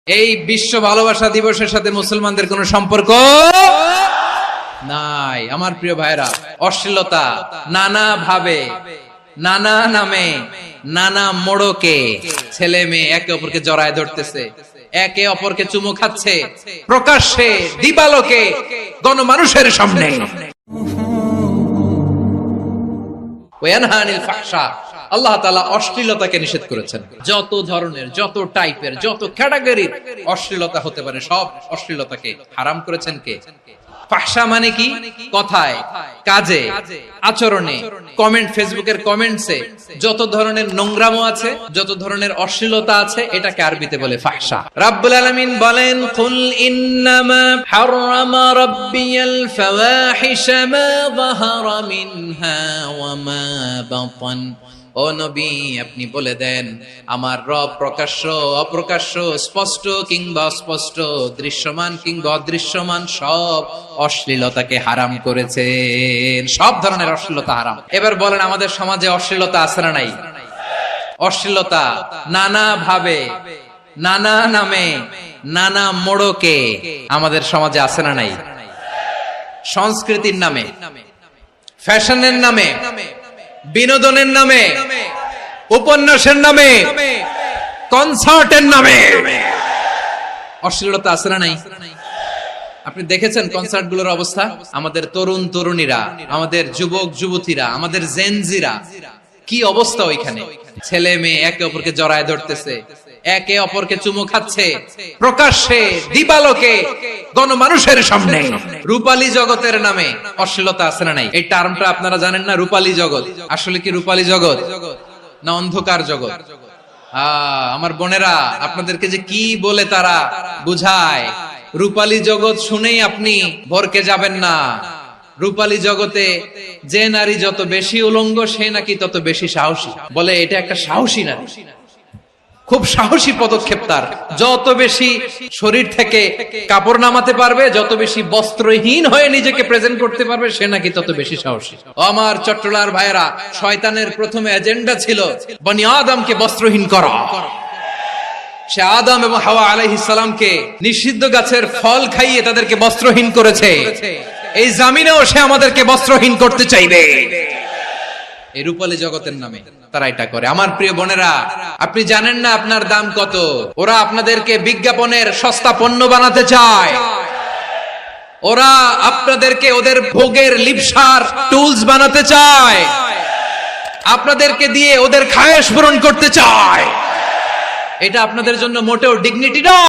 এই বিশ্ব ভালোবাসা দিবসের সাথে মুসলমানদের কোনো সম্পর্ক নাই। আমার প্রিয় ভাইরা, অশ্লীলতা নানা ভাবে, নানা নামে, নানা মোড়কে ছেলে মেয়ে একে অপরকে জড়ায় ধরতেছে, একে অপরকে চুমু খাচ্ছে প্রকাশ্যে, দিবালোকে, গণমানুষের সামনে। ওয়ানহানিল ফাহশা, আল্লাহ তাআলা অশ্লীলতাকে নিষেধ করেছেন। যত ধরনের, যত টাইপের, যত ক্যাটাগরির অশ্লীলতা হতে পারে সব অশ্লীলতাকে হারাম করেছেন কে? ফাহশা মানে কি? কথায়, কাজে, আচরণে, কমেন্ট, ফেসবুকের কমেন্টসে যত ধরনের নোংরামো আছে, যত ধরনের অশ্লীলতা আছে, এটাকে আরবিতে বলে ফাহশা। রাব্বুল আলামিন বলেন, কুল ইন্নামা হারামা রাব্বিয়াল ফাওয়াহিশা মা যাহারা মিনহা ওয়া মা বাতান। ও নবী, আপনি বলে দেন, আমার রব প্রকাশ্য, অপ্রকাশ্য, স্পষ্ট কিংবা অস্পষ্ট, দৃশ্যমান কিংবা অদৃশ্যমান সব অশ্লীলতাকে হারাম করেছেন। সব ধরনের অশ্লীলতা হারাম। এবার বলেন, আমাদের সমাজে অশ্লীলতা আছে না নাই? অশ্লীলতা নানা ভাবে, নানা নামে, নানা মোড়কে আমাদের সমাজে আছে না নাই? সংস্কৃতির নামে, ফ্যাশনের নামে, বিনোদনের নামে, উপন্যাসের নামে, কনসার্টের নামে অশ্লীলতা আছে না নাই? আপনি দেখেছেন কনসার্ট গুলোর অবস্থা? আমাদের তরুণ তরুণীরা, আমাদের যুবক যুবতীরা, আমাদের জেনজিরা, কি অবস্থা ওইখানে? ছেলে মেয়ে একে অপরকে জড়ায় ধরতেছে, একে অপরকে চুমু খাচ্ছে প্রকাশ্যে, দিবালোকে, গণমানুষের সামনে। রূপালী জগতের নামে অশ্লীলতা আছে না নাই? এই টার্মটা আপনারা জানেন না? রূপালী জগৎ আসলে কি রূপালী জগৎ না অন্ধকার জগৎ? আমার বোনেরা, আপনাদেরকে যে কি বলে তারা বুঝায়, রূপালী জগৎ শুনেই আপনি ভরকে যাবেন না। রূপালী জগতে যে নারী যত বেশি উলঙ্গ, সে নাকি তত বেশি সাহসী। বলে এটা একটা সাহসী নারী, খুব সাহসী পদক্ষেপ তার। যত বেশি শরীর থেকে কাপড় নামাতে পারবে, যত বেশি বস্ত্রহীন হয়ে নিজেকে প্রেজেন্ট করতে পারবে, সে নাকি তত বেশি সাহসী। আমার চট্টলার ভাইয়েরা, শয়তানের প্রথমে এজেন্ডা ছিল বনি আদমকে বস্ত্রহীন করা। সে আদম এবং হাওয়া আলাইহিস সালামকে নিষিদ্ধ গাছের ফল খাইয়ে তাদেরকে বস্ত্রহীন করেছে। এই জামিনেও সে আমাদেরকে বস্ত্রহীন করতে চাইবে। এই রূপালী জগতের নামে তারা এটা করে। আমার প্রিয় বোনেরা, আপনি জানেন না আপনার দাম কত? ওরা আপনাদেরকে বিজ্ঞাপনের সস্তা পণ্য বানাতে চায়। ওরা আপনাদেরকে ওদের ভোগের লিপসার টুলস বানাতে চায়। আপনাদেরকে দিয়ে ওদের খায়েশ পূরণ করতে চায়। এটা আপনাদের জন্য মোটেও ডিগনিটি নয়।